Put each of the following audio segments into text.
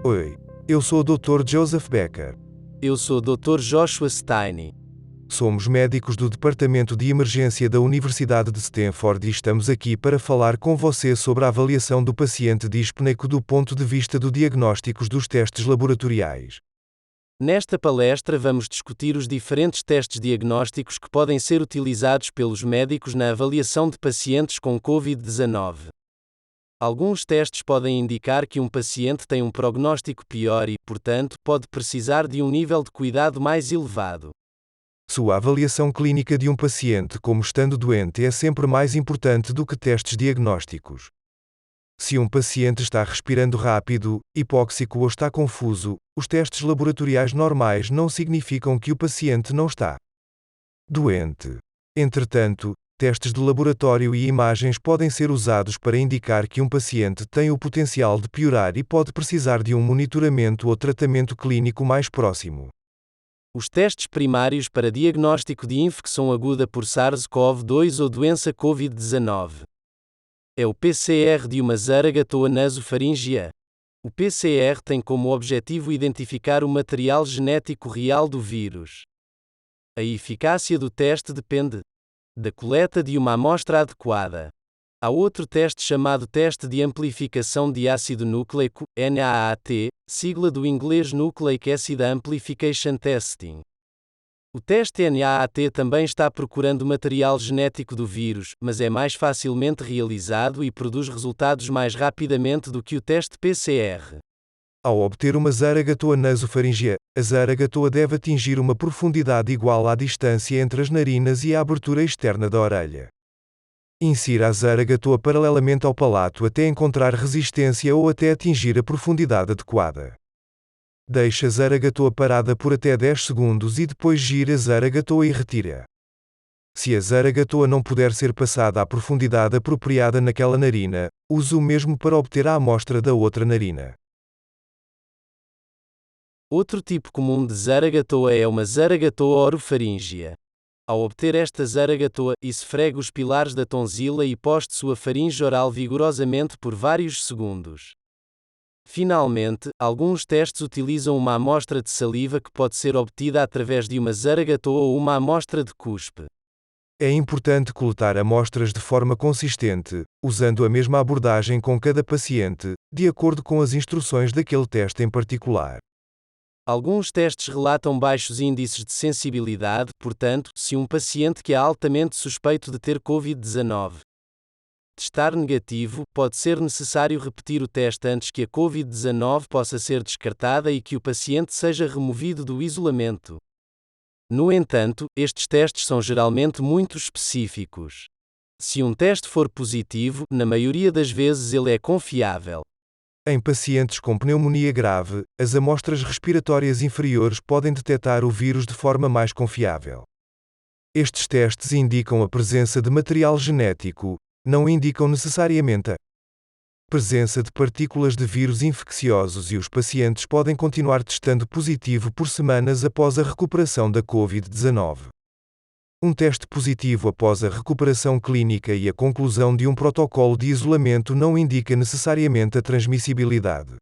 Oi, eu sou o Dr. Joseph Becker. Eu sou o Dr. Joshua Stein. Somos médicos do Departamento de Emergência da Universidade de Stanford e estamos aqui para falar com você sobre a avaliação do paciente dispneico do ponto de vista do diagnósticos dos testes laboratoriais. Nesta palestra vamos discutir os diferentes testes diagnósticos que podem ser utilizados pelos médicos na avaliação de pacientes com COVID-19. Alguns testes podem indicar que um paciente tem um prognóstico pior e, portanto, pode precisar de um nível de cuidado mais elevado. Sua avaliação clínica de um paciente como estando doente é sempre mais importante do que testes diagnósticos. Se um paciente está respirando rápido, hipóxico ou está confuso, os testes laboratoriais normais não significam que o paciente não está doente. Entretanto, testes de laboratório e imagens podem ser usados para indicar que um paciente tem o potencial de piorar e pode precisar de um monitoramento ou tratamento clínico mais próximo. Os testes primários para diagnóstico de infecção aguda por SARS-CoV-2 ou doença COVID-19. É o PCR de uma zaragatoa nasofaríngea. O PCR tem como objetivo identificar o material genético real do vírus. A eficácia do teste depende da coleta de uma amostra adequada. Há outro teste chamado teste de amplificação de ácido nucleico, NAAT, sigla do inglês Nucleic Acid Amplification Testing. O teste NAAT também está procurando material genético do vírus, mas é mais facilmente realizado e produz resultados mais rapidamente do que o teste PCR. Ao obter uma zaragatoa nasofaríngea, a zaragatoa deve atingir uma profundidade igual à distância entre as narinas e a abertura externa da orelha. Insira a zaragatoa paralelamente ao palato até encontrar resistência ou até atingir a profundidade adequada. Deixe a zaragatoa parada por até 10 segundos e depois gire a zaragatoa e retire-a. Se a zaragatoa não puder ser passada à profundidade apropriada naquela narina, use o mesmo para obter a amostra da outra narina. Outro tipo comum de zaragatoa é uma zaragatoa orofaríngea. Ao obter esta zaragatoa, esfregue os pilares da tonsila e poste sua faringe oral vigorosamente por vários segundos. Finalmente, alguns testes utilizam uma amostra de saliva que pode ser obtida através de uma zaragatoa ou uma amostra de cuspe. É importante coletar amostras de forma consistente, usando a mesma abordagem com cada paciente, de acordo com as instruções daquele teste em particular. Alguns testes relatam baixos índices de sensibilidade, portanto, se um paciente que é altamente suspeito de ter COVID-19 testar negativo, pode ser necessário repetir o teste antes que a COVID-19 possa ser descartada e que o paciente seja removido do isolamento. No entanto, estes testes são geralmente muito específicos. Se um teste for positivo, na maioria das vezes ele é confiável. Em pacientes com pneumonia grave, as amostras respiratórias inferiores podem detectar o vírus de forma mais confiável. Estes testes indicam a presença de material genético, não indicam necessariamente a presença de partículas de vírus infecciosos e os pacientes podem continuar testando positivo por semanas após a recuperação da COVID-19. Um teste positivo após a recuperação clínica e a conclusão de um protocolo de isolamento não indica necessariamente a transmissibilidade.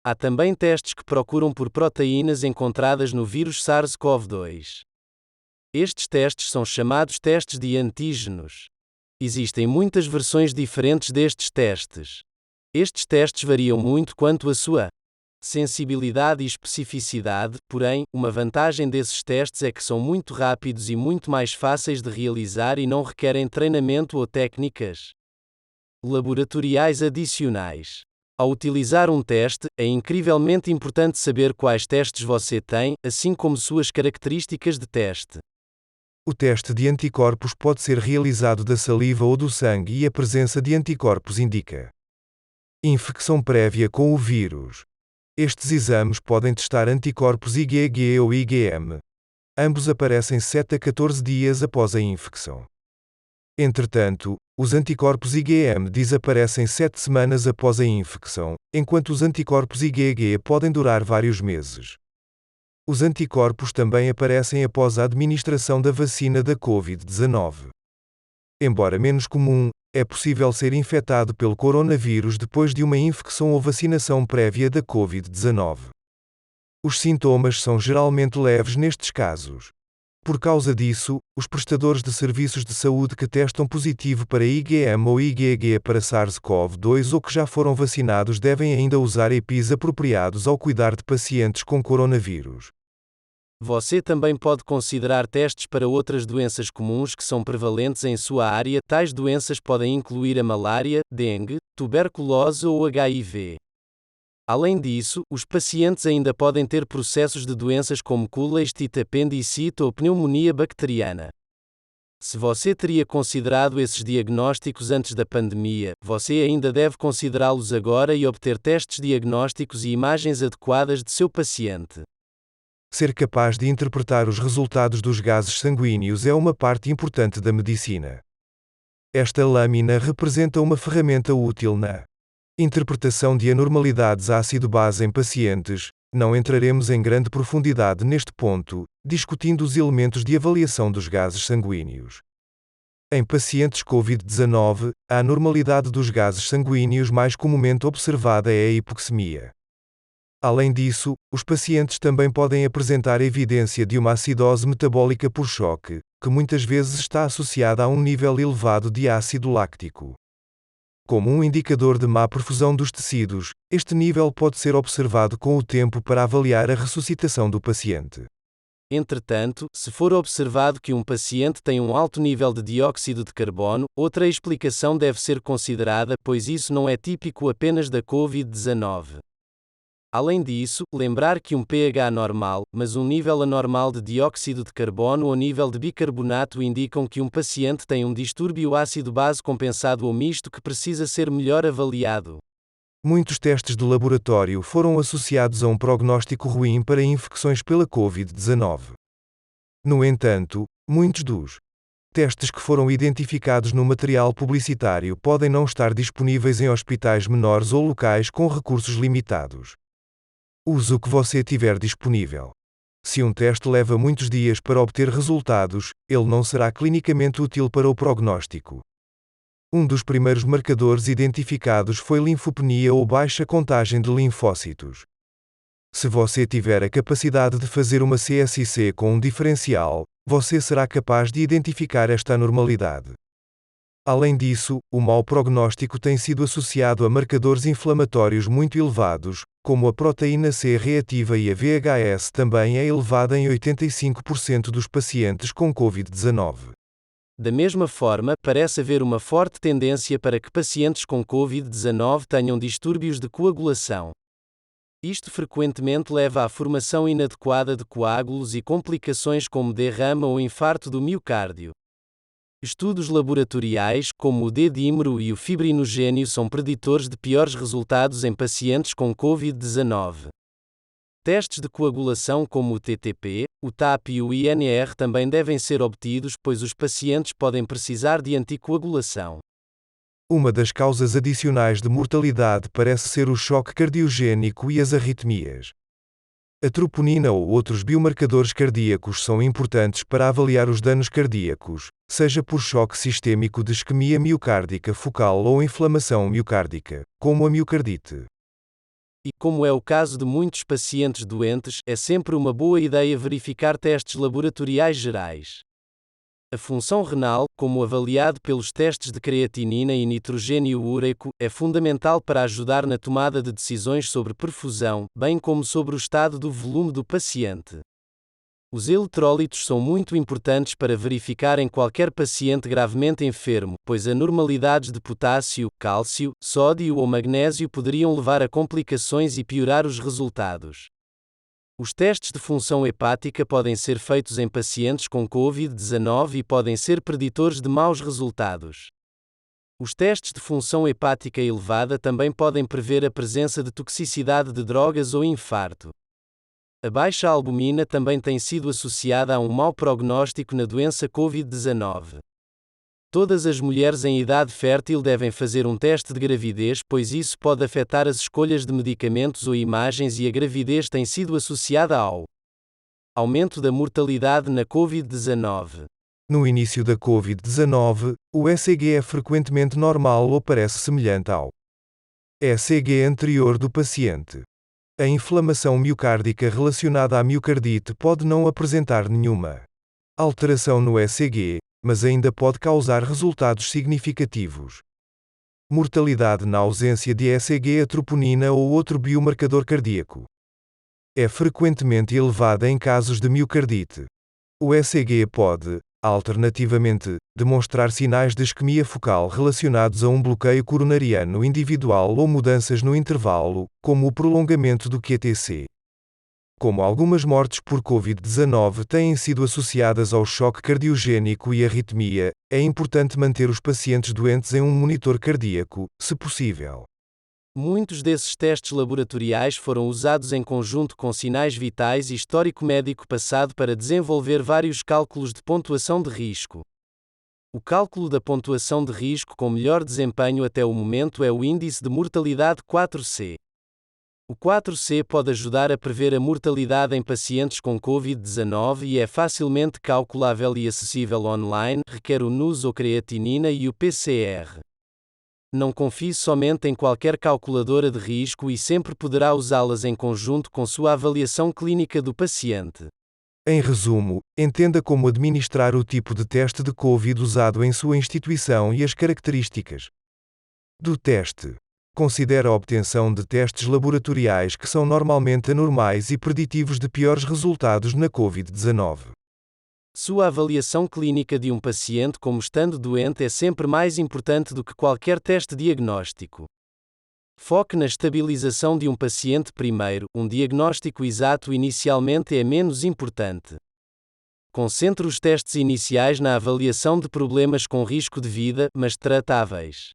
Há também testes que procuram por proteínas encontradas no vírus SARS-CoV-2. Estes testes são chamados testes de antígenos. Existem muitas versões diferentes destes testes. Estes testes variam muito quanto à sua sensibilidade e especificidade, porém, uma vantagem desses testes é que são muito rápidos e muito mais fáceis de realizar e não requerem treinamento ou técnicas laboratoriais adicionais. Ao utilizar um teste, é incrivelmente importante saber quais testes você tem, assim como suas características de teste. O teste de anticorpos pode ser realizado da saliva ou do sangue e a presença de anticorpos indica infecção prévia com o vírus. Estes exames podem testar anticorpos IgG ou IgM. Ambos aparecem 7 a 14 dias após a infecção. Entretanto, os anticorpos IgM desaparecem 7 semanas após a infecção, enquanto os anticorpos IgG podem durar vários meses. Os anticorpos também aparecem após a administração da vacina da COVID-19. Embora menos comum, É possível ser infectado pelo coronavírus depois de uma infecção ou vacinação prévia da Covid-19. Os sintomas são geralmente leves nestes casos. Por causa disso, os prestadores de serviços de saúde que testam positivo para IgM ou IgG para SARS-CoV-2 ou que já foram vacinados devem ainda usar EPIs apropriados ao cuidar de pacientes com coronavírus. Você também pode considerar testes para outras doenças comuns que são prevalentes em sua área. Tais doenças podem incluir a malária, dengue, tuberculose ou HIV. Além disso, os pacientes ainda podem ter processos de doenças como colestite, apendicite ou pneumonia bacteriana. Se você teria considerado esses diagnósticos antes da pandemia, você ainda deve considerá-los agora e obter testes diagnósticos e imagens adequadas de seu paciente. Ser capaz de interpretar os resultados dos gases sanguíneos é uma parte importante da medicina. Esta lâmina representa uma ferramenta útil na interpretação de anormalidades ácido-base em pacientes. Não entraremos em grande profundidade neste ponto, discutindo os elementos de avaliação dos gases sanguíneos. Em pacientes COVID-19, a anormalidade dos gases sanguíneos mais comumente observada é a hipoxemia. Além disso, os pacientes também podem apresentar evidência de uma acidose metabólica por choque, que muitas vezes está associada a um nível elevado de ácido láctico. Como um indicador de má perfusão dos tecidos, este nível pode ser observado com o tempo para avaliar a ressuscitação do paciente. Entretanto, se for observado que um paciente tem um alto nível de dióxido de carbono, outra explicação deve ser considerada, pois isso não é típico apenas da Covid-19. Além disso, lembrar que um pH normal, mas um nível anormal de dióxido de carbono ou nível de bicarbonato indicam que um paciente tem um distúrbio ácido-base compensado ou misto que precisa ser melhor avaliado. Muitos testes de laboratório foram associados a um prognóstico ruim para infecções pela Covid-19. No entanto, muitos dos testes que foram identificados no material publicitário podem não estar disponíveis em hospitais menores ou locais com recursos limitados. Use o que você tiver disponível. Se um teste leva muitos dias para obter resultados, ele não será clinicamente útil para o prognóstico. Um dos primeiros marcadores identificados foi linfopenia ou baixa contagem de linfócitos. Se você tiver a capacidade de fazer uma CSIC com um diferencial, você será capaz de identificar esta anormalidade. Além disso, o mau prognóstico tem sido associado a marcadores inflamatórios muito elevados, como a proteína C reativa e a VHS também é elevada em 85% dos pacientes com Covid-19. Da mesma forma, parece haver uma forte tendência para que pacientes com Covid-19 tenham distúrbios de coagulação. Isto frequentemente leva à formação inadequada de coágulos e complicações como derrame ou infarto do miocárdio. Estudos laboratoriais, como o D-dímero e o fibrinogênio, são preditores de piores resultados em pacientes com Covid-19. Testes de coagulação como o TTP, o TAP e o INR também devem ser obtidos, pois os pacientes podem precisar de anticoagulação. Uma das causas adicionais de mortalidade parece ser o choque cardiogênico e as arritmias. A troponina ou outros biomarcadores cardíacos são importantes para avaliar os danos cardíacos, seja por choque sistêmico de isquemia miocárdica focal ou inflamação miocárdica, como a miocardite. E, como é o caso de muitos pacientes doentes, é sempre uma boa ideia verificar testes laboratoriais gerais. A função renal, como avaliado pelos testes de creatinina e nitrogênio úrico, é fundamental para ajudar na tomada de decisões sobre perfusão, bem como sobre o estado do volume do paciente. Os eletrólitos são muito importantes para verificar em qualquer paciente gravemente enfermo, pois anormalidades de potássio, cálcio, sódio ou magnésio poderiam levar a complicações e piorar os resultados. Os testes de função hepática podem ser feitos em pacientes com Covid-19 e podem ser preditores de maus resultados. Os testes de função hepática elevada também podem prever a presença de toxicidade de drogas ou infarto. A baixa albumina também tem sido associada a um mau prognóstico na doença Covid-19. Todas as mulheres em idade fértil devem fazer um teste de gravidez, pois isso pode afetar as escolhas de medicamentos ou imagens, e a gravidez tem sido associada ao aumento da mortalidade na Covid-19. No início da Covid-19, o ECG é frequentemente normal ou parece semelhante ao ECG anterior do paciente. A inflamação miocárdica relacionada à miocardite pode não apresentar nenhuma alteração no ECG, mas ainda pode causar resultados significativos. Mortalidade na ausência de ECG, a troponina ou outro biomarcador cardíaco é frequentemente elevada em casos de miocardite. O ECG pode, alternativamente, demonstrar sinais de isquemia focal relacionados a um bloqueio coronariano individual ou mudanças no intervalo, como o prolongamento do QTc. Como algumas mortes por Covid-19 têm sido associadas ao choque cardiogênico e arritmia, é importante manter os pacientes doentes em um monitor cardíaco, se possível. Muitos desses testes laboratoriais foram usados em conjunto com sinais vitais e histórico médico passado para desenvolver vários cálculos de pontuação de risco. O cálculo da pontuação de risco com melhor desempenho até o momento é o índice de mortalidade 4C. O 4C pode ajudar a prever a mortalidade em pacientes com Covid-19 e é facilmente calculável e acessível online, requer o NUS ou creatinina e o PCR. Não confie somente em qualquer calculadora de risco e sempre poderá usá-las em conjunto com sua avaliação clínica do paciente. Em resumo, entenda como administrar o tipo de teste de Covid usado em sua instituição e as características do teste. Considere a obtenção de testes laboratoriais que são normalmente anormais e preditivos de piores resultados na Covid-19. Sua avaliação clínica de um paciente como estando doente é sempre mais importante do que qualquer teste diagnóstico. Foque na estabilização de um paciente primeiro, um diagnóstico exato inicialmente é menos importante. Concentre os testes iniciais na avaliação de problemas com risco de vida, mas tratáveis.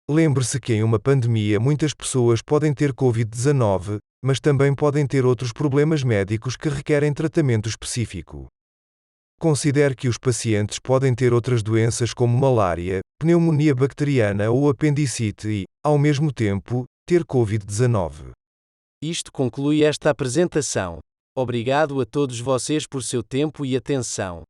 Lembre-se que em uma pandemia muitas pessoas podem ter Covid-19, mas também podem ter outros problemas médicos que requerem tratamento específico. Considere que os pacientes podem ter outras doenças como malária, pneumonia bacteriana ou apendicite e, ao mesmo tempo, ter Covid-19. Isto conclui esta apresentação. Obrigado a todos vocês por seu tempo e atenção.